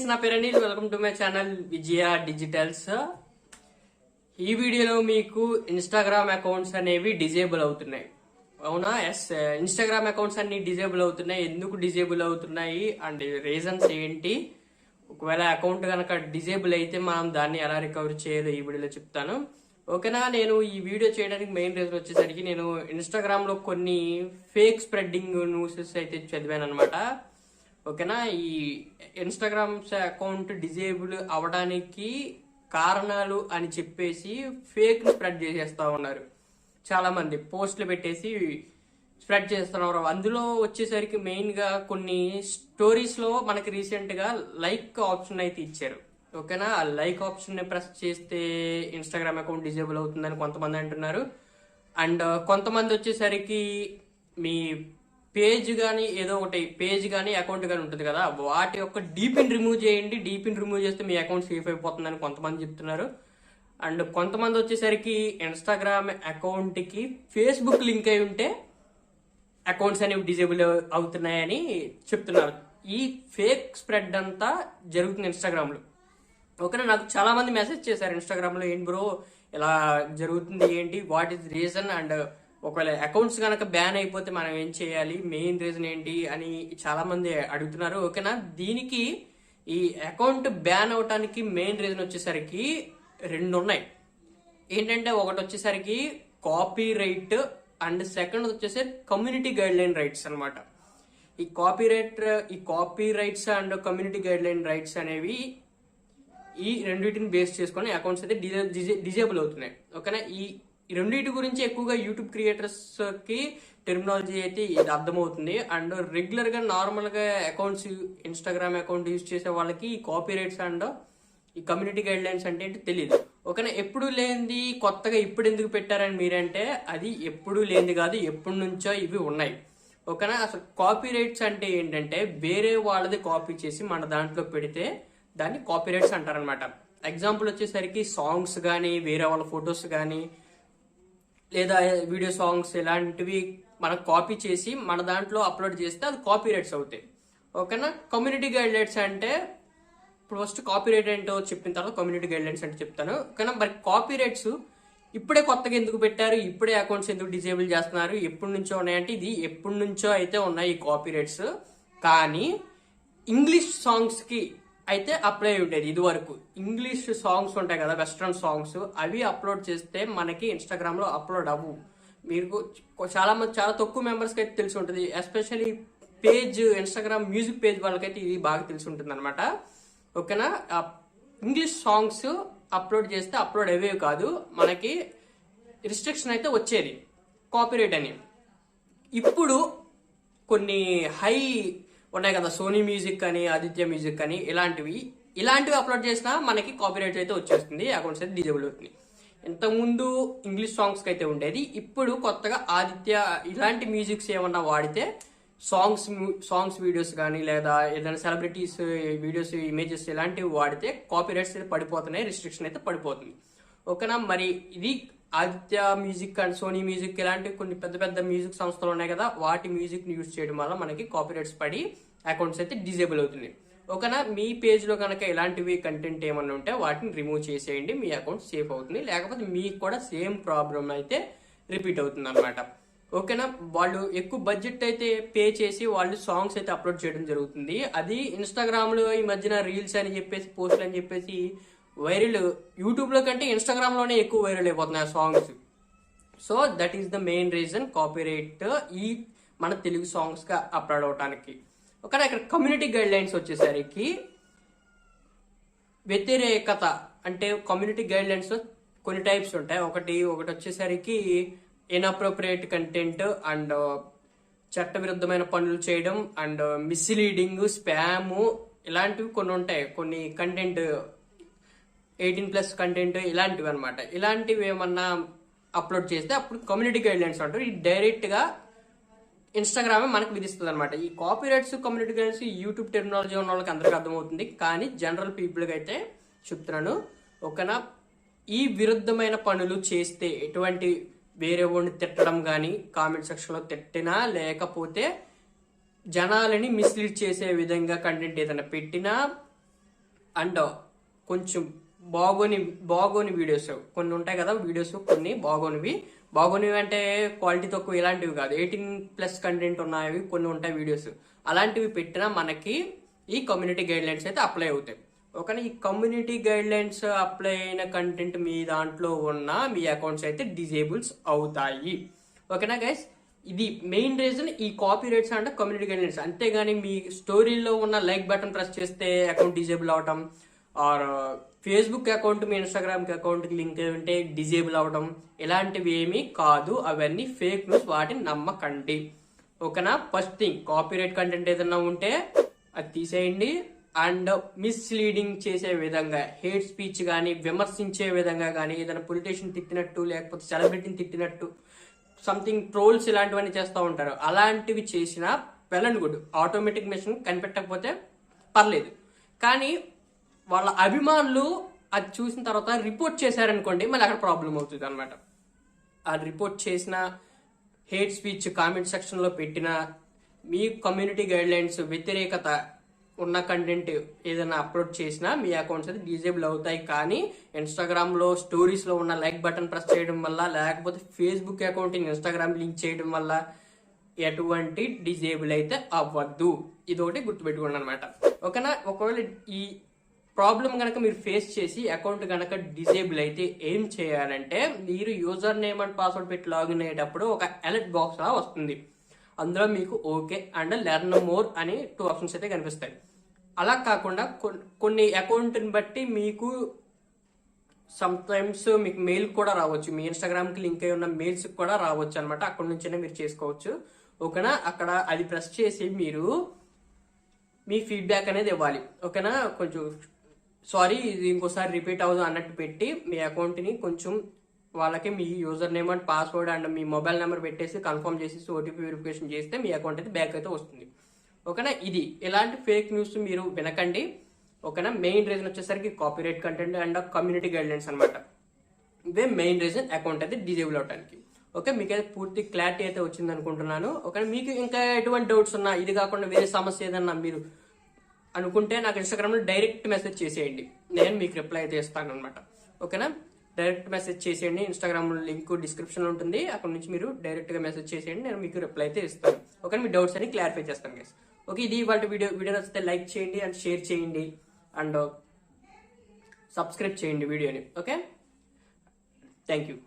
Friends, నా పేరు Anil. Welcome to my channel Vijaya digitals. ఈ వీడియోలో మీకు ఇన్స్టాగ్రామ్ అకౌంట్స్ అనేవి డిజేబుల్ అవుతున్నాయి. అవునా? ఎస్, ఇన్స్టాగ్రామ్ అకౌంట్స్ అన్ని డిజేబుల్ అవుతున్నాయి. ఎందుకు డిజేబుల్ అవుతున్నాయి అండ్ రీజన్స్ ఏంటి, ఒకవేళ అకౌంట్ కనుక డిజేబుల్ అయితే మనం దాన్ని ఎలా రికవర్ చేయాలో ఈ వీడియోలో చెప్తాను. ఓకేనా? నేను ఈ వీడియో చేయడానికి మెయిన్ రీజన్ వచ్చేసరికి నేను ఇన్స్టాగ్రామ్ లో కొన్ని ఫేక్ స్ప్రెడ్డింగ్ న్యూసెస్ అయితే చదివాను అనమాట. ఓకేనా? ఈ ఇన్స్టాగ్రామ్ అకౌంట్ డిజేబుల్ అవడానికి కారణాలు అని చెప్పేసి ఫేక్ స్ప్రెడ్ చేసేస్తా ఉన్నారు. చాలా మంది పోస్టులు పెట్టేసి స్ప్రెడ్ చేస్తున్నారు. అందులో వచ్చేసరికి మెయిన్ గా కొన్ని స్టోరీస్ లో మనకి రీసెంట్ గా లైక్ ఆప్షన్ అయితే ఇచ్చారు. ఓకేనా? ఆ లైక్ ఆప్షన్ ని ప్రెస్ చేస్తే ఇన్స్టాగ్రామ్ అకౌంట్ డిజేబుల్ అవుతుందని కొంతమంది అంటున్నారు. అండ్ కొంతమంది వచ్చేసరికి మీ పేజ్ కానీ ఏదో ఒకటి పేజ్ కానీ అకౌంట్ కానీ ఉంటుంది కదా, వాటి యొక్క డీపిన్ రిమూవ్ చేయండి, డీపిన్ రిమూవ్ చేస్తే మీ అకౌంట్ సేఫ్ అయిపోతుందని కొంతమంది చెప్తున్నారు. అండ్ కొంతమంది వచ్చేసరికి ఇన్స్టాగ్రామ్ అకౌంట్ కి ఫేస్బుక్ లింక్ అయి ఉంటే అకౌంట్స్ అనేవి డిజేబుల్ అవుతున్నాయని చెప్తున్నారు. ఈ ఫేక్ స్ప్రెడ్ అంతా జరుగుతుంది ఇన్స్టాగ్రామ్ లో. ఓకేనా? నాకు చాలా మంది మెసేజ్ చేశారు ఇన్స్టాగ్రామ్ లో, ఏంటి బ్రో ఇలా జరుగుతుంది, ఏంటి, వాట్ ఈస్ రీజన్, అండ్ ఒకవేళ అకౌంట్స్ కనుక బ్యాన్ అయిపోతే మనం ఏం చేయాలి, మెయిన్ రీజన్ ఏంటి అని చాలా మంది అడుగుతున్నారు. ఓకేనా? దీనికి ఈ అకౌంట్ బ్యాన్ అవటానికి మెయిన్ రీజన్ వచ్చేసరికి రెండు ఉన్నాయి. ఏంటంటే ఒకటి వచ్చేసరికి కాపీ రైట్ అండ్ సెకండ్ వచ్చేసరికి కమ్యూనిటీ గైడ్ లైన్ రైట్స్ అనమాట. ఈ copy rights and community guide line rights అనేవి ఈ రెండింటిని బేస్ చేసుకొని అకౌంట్స్ అయితే డిజేబుల్ అవుతున్నాయి. ఓకేనా? ఈ రెండింటి గురించి ఎక్కువగా యూట్యూబ్ క్రియేటర్స్ కి టెర్మినాలజీ అయితే ఇది అర్థమవుతుంది. అండ్ రెగ్యులర్ గా నార్మల్ గా అకౌంట్స్ ఇన్స్టాగ్రామ్ అకౌంట్ యూజ్ చేసే వాళ్ళకి ఈ కాపీ రైట్స్ అండ్ ఈ కమ్యూనిటీ గైడ్ లైన్స్ అంటే ఏంటి తెలియదు. ఓకేనా? ఎప్పుడు లేనిది కొత్తగా ఇప్పుడు ఎందుకు పెట్టారని మీరంటే, అది ఎప్పుడు లేనిది కాదు, ఎప్పటి నుంచో ఇవి ఉన్నాయి. ఓకేనా? అసలు కాపీ రైట్స్ అంటే ఏంటంటే వేరే వాళ్ళది కాపీ చేసి మన దాంట్లో పెడితే దాన్ని కాపీ రైట్స్ అంటారనమాట. ఎగ్జాంపుల్ వచ్చేసరికి సాంగ్స్ కానీ, వేరే వాళ్ళ ఫొటోస్ కానీ, లేదా వీడియో సాంగ్స్ ఇలాంటివి మనం కాపీ చేసి మన దాంట్లో అప్లోడ్ చేస్తే అది కాపీ రైట్స్ అవుతాయి. ఓకేనా? కమ్యూనిటీ గైడ్ లైన్స్ అంటే, ఇప్పుడు ఫస్ట్ కాపీ రైట్ ఏంటో చెప్పిన తర్వాత కమ్యూనిటీ గైడ్ లైన్స్ అంటే చెప్తాను. కానీ మరి కాపీ రైట్స్ ఇప్పుడే కొత్తగా ఎందుకు పెట్టారు, ఇప్పుడే అకౌంట్స్ ఎందుకు డిజేబుల్ చేస్తున్నారు, ఎప్పటి నుంచో ఉన్నాయంటే ఇది ఎప్పటి నుంచో అయితే ఉన్నాయి ఈ కాపీ రైట్స్. కానీ ఇంగ్లీష్ సాంగ్స్ కి అయితే అప్లై ఉండేది. ఇది వరకు ఇంగ్లీష్ సాంగ్స్ ఉంటాయి కదా, వెస్ట్రన్ సాంగ్స్, అవి అప్లోడ్ చేస్తే మనకి ఇన్స్టాగ్రామ్ లో అప్లోడ్ అవ్వు. మీకు చాలా తక్కువ మెంబర్స్కి అయితే తెలిసి ఉంటుంది. Especially page Instagram music page వాళ్ళకైతే ఇది బాగా తెలిసి ఉంటుంది అనమాట. ఓకేనా? ఇంగ్లీష్ సాంగ్స్ అప్లోడ్ చేస్తే అప్లోడ్ అయ్యేవి కాదు, మనకి రిస్ట్రిక్షన్ అయితే వచ్చేది కాపీరైట్ అని. ఇప్పుడు కొన్ని హై ఉన్నాయి కదా, సోనీ మ్యూజిక్ అని, ఆదిత్య మ్యూజిక్ అని, ఇలాంటివి అప్లోడ్ చేసినా మనకి కాపీరైట్ అయితే వచ్చేస్తుంది, అకౌంట్స్ అయితే డిజేబుల్ అవుతుంది. ఇంతకుముందు ఇంగ్లీష్ సాంగ్స్ కి అయితే ఉండేది, ఇప్పుడు కొత్తగా ఆదిత్య ఇలాంటి మ్యూజిక్స్ ఏమన్నా వాడితే సాంగ్స్ వీడియోస్ కానీ, లేదా ఏదైనా సెలబ్రిటీస్ వీడియోస్, ఇమేజెస్ ఇలాంటివి వాడితే కాపీరైట్స్ అయితే పడిపోతున్నాయి, రిస్ట్రిక్షన్ అయితే పడిపోతుంది. ఓకేనా? మరి ఇది Aditya music and Sony music ఇలాంటి కొన్ని పెద్ద పెద్ద మ్యూజిక్ సంస్థలు ఉన్నాయి కదా, వాటి మ్యూజిక్ ని యూజ్ చేయడం వల్ల మనకి కాపీరైట్స్ పడి అకౌంట్స్ అయితే డిజేబుల్ అవుతుంది. ఓకేనా? మీ పేజ్ లో కనుక ఇలాంటివి కంటెంట్ ఏమన్నా ఉంటే వాటిని రిమూవ్ చేసేయండి, మీ అకౌంట్ సేఫ్ అవుతుంది. లేకపోతే మీకు కూడా సేమ్ ప్రాబ్లం అయితే రిపీట్ అవుతుంది అనమాట. ఓకేనా? వాళ్ళు ఎక్కువ బడ్జెట్ అయితే పే చేసి వాళ్ళు సాంగ్స్ అయితే అప్లోడ్ చేయడం జరుగుతుంది. అది ఇన్స్టాగ్రామ్ లో ఈ మధ్యన రీల్స్ అని చెప్పేసి, పోస్టులు అని చెప్పేసి వైరల్, యూట్యూబ్ లో కంటే ఇన్స్టాగ్రామ్ లోనే ఎక్కువ వైరల్ అయిపోతున్నాయి songs. So that is the main reason copyright ఈ మన తెలుగు సాంగ్స్ గా అప్లోడ్ అవడానికి. ఓకే? ఇక్కడ కమ్యూనిటీ గైడ్ లైన్స్ వచ్చేసరికి వ్యతిరేకత అంటే కమ్యూనిటీ గైడ్ లైన్స్ కొన్ని టైప్స్ ఉంటాయి. ఒకటి వచ్చేసరికి ఇన్అప్రోప్రియేట్ కంటెంట్ అండ్ చట్టవిరుద్ధమైన పనులు చేయడం అండ్ మిస్లీడింగ్, స్పామ్ ఇలాంటివి కొన్ని ఉంటాయి. కొన్ని కంటెంట్ 18+ కంటెంట్ ఇలాంటివి అనమాట. ఇలాంటివి ఏమన్నా అప్లోడ్ చేస్తే అప్పుడు కమ్యూనిటీ గైడ్ లైన్స్ అంటారు. ఇది డైరెక్ట్ గా ఇన్స్టాగ్రామే మనకు విధిస్తుంది అనమాట. ఈ copy rights, community guides YouTube terminology ఉన్న వాళ్ళకి అందరికీ అర్థమవుతుంది, కానీ జనరల్ పీపుల్కి అయితే చెప్తున్నాను. ఓకేనా? ఈ విరుద్ధమైన పనులు చేస్తే ఎటువంటి వేరే వాడిని తిట్టడం కానీ, కామెంట్ సెక్షన్ లో తిట్టినా, లేకపోతే జనాలని మిస్లీడ్ చేసే విధంగా కంటెంట్ ఏదైనా పెట్టినా, అండ్ కొంచెం బాగోని వీడియోస్ కొన్ని ఉంటాయి కదా, వీడియోస్ కొన్ని బాగోనివి అంటే క్వాలిటీ తక్కువ ఇలాంటివి కాదు, 18+ కంటెంట్ ఉన్నాయి కొన్ని ఉంటాయి వీడియోస్, అలాంటివి పెట్టినా మనకి ఈ కమ్యూనిటీ గైడ్ లైన్స్ అయితే అప్లై అవుతాయి. ఓకేనా, ఈ కమ్యూనిటీ గైడ్ లైన్స్ అప్లై అయిన కంటెంట్ మీ దాంట్లో ఉన్న మీ అకౌంట్స్ అయితే డిజేబుల్స్ అవుతాయి. ఓకేనా గైస్, ఇది మెయిన్ రీజన్ ఈ కాపీ రైట్స్ అంటే కమ్యూనిటీ గైడ్ లైన్స్. అంతేగాని మీ స్టోరీలో ఉన్న లైక్ బటన్ ప్రెస్ చేస్తే అకౌంట్ డిజేబుల్ అవటం, are Facebook account me Instagram account కి లింక్ అయి ఉంటే డిజేబుల్ అవడం ఇలాంటివి ఏమీ కాదు, అవన్నీ ఫేక్ న్యూస్, వాటిని నమ్మకండి. ఓకేనా, ఫస్ట్ థింగ్ కాపీరైట్ కంటెంట్ ఏదన్నా ఉంటే అది తీసేయండి. అండ్ మిస్లీడింగ్ చేసే విధంగా హేట్ స్పీచ్ కానీ విమర్శించే విధంగా కానీ ఏదైనా పొలిటీషియన్ తిట్టినట్టు లేకపోతే సెలబ్రిటీని తిట్టినట్టు సంథింగ్ ట్రోల్స్ ఇలాంటివన్నీ చేస్తూ ఉంటారు, అలాంటివి చేసినా well and good, automatic machine కనిపెట్టకపోతే పర్లేదు. కానీ వాళ్ళ అభిమానులు అది చూసిన తర్వాత రిపోర్ట్ చేశారనుకోండి, మళ్ళీ అక్కడ ప్రాబ్లం అవుతుంది అనమాట. ఆ రిపోర్ట్ చేసిన హేట్ స్పీచ్ కామెంట్ సెక్షన్ లో పెట్టిన మీ కమ్యూనిటీ గైడ్ లైన్స్ వ్యతిరేకత ఉన్న కంటెంట్ ఏదైనా అప్లోడ్ చేసినా మీ అకౌంట్స్ అయితే డిజేబుల్ అవుతాయి. కానీ ఇన్స్టాగ్రామ్ లో స్టోరీస్ లో ఉన్న లైక్ బటన్ ప్రెస్ చేయడం వల్ల లేకపోతే ఫేస్బుక్ అకౌంట్ ఇన్స్టాగ్రామ్ లింక్ చేయడం వల్ల ఎటువంటి డిజేబుల్ అయితే అవ్వద్దు. ఇది ఒకటి గుర్తుపెట్టుకోండి అనమాట. ఓకేనా, ఒకవేళ ఈ ప్రాబ్లం కనుక మీరు ఫేస్ చేసి అకౌంట్ కనుక డిజేబుల్ అయితే ఏం చేయాలంటే, మీరు యూజర్ నేమ్ అండ్ పాస్వర్డ్ పెట్టి లాగిన్ అయ్యేటప్పుడు ఒక అలర్ట్ బాక్స్ లా వస్తుంది. అందులో మీకు ఓకే అండ్ లెర్న్ మోర్ అని 2 ఆప్షన్స్ అయితే కనిపిస్తాయి. అలా కాకుండా కొన్ని అకౌంట్ని బట్టి మీకు సమ్ టైమ్స్ మీకు మెయిల్ కూడా రావచ్చు, మీ ఇన్స్టాగ్రామ్ కి లింక్ అయి ఉన్న మెయిల్స్ కూడా రావచ్చు అనమాట. అక్కడ నుంచైనా మీరు చేసుకోవచ్చు. ఓకేనా, అక్కడ అది ప్రెస్ చేసి మీరు మీ ఫీడ్బ్యాక్ అనేది ఇవ్వాలి. ఓకేనా, కొంచెం సారీ ఇది ఇంకోసారి రిపీట్ అవ్వదు అన్నట్టు పెట్టి మీ అకౌంట్ ని కొంచెం వాళ్ళకి మీ user name and password and మీ మొబైల్ నెంబర్ పెట్టేసి కన్ఫర్మ్ చేసేసి ఓటీపీ వెరిఫికేషన్ చేస్తే మీ అకౌంట్ అయితే బ్యాక్ అయితే వస్తుంది. ఓకేనా, ఇది ఇలాంటి ఫేక్ న్యూస్ మీరు వినకండి. ఓకేనా, మెయిన్ రీజన్ వచ్చేసరికి copyright content and community guide lines అనమాట. ఇవే మెయిన్ రీజన్ అకౌంట్ అయితే డిజేబుల్ అవడానికి. ఓకే, మీకు అయితే పూర్తి క్లారిటీ అయితే వచ్చింది అనుకుంటున్నాను. ఓకే, మీకు ఇంకా ఎటువంటి డౌట్స్ ఉన్నా, ఇది కాకుండా వేరే సమస్య ఏదన్నా మీరు అనుకుంటే నాకు ఇన్స్టాగ్రామ్ లో డైరెక్ట్ మెసేజ్ చేసేయండి, నేను మీకు రిప్లై అయితే ఇస్తాను అనమాట. ఓకేనా, డైరెక్ట్ మెసేజ్ చేసేయండి. ఇన్స్టాగ్రామ్ లింక్ డిస్క్రిప్షన్ లో ఉంటుంది, అక్కడ నుంచి మీరు డైరెక్ట్ గా మెసేజ్ చేసేయండి, నేను మీకు రిప్లై అయితే ఇస్తాను. ఓకే, మీ డౌట్స్ అని క్లారిఫై చేస్తాను గైస్. ఓకే, ఇది వాళ్ళ వీడియో నచ్చితే లైక్ చేయండి అండ్ షేర్ చేయండి అండ్ సబ్స్క్రైబ్ చేయండి వీడియోని. Okay, thank you.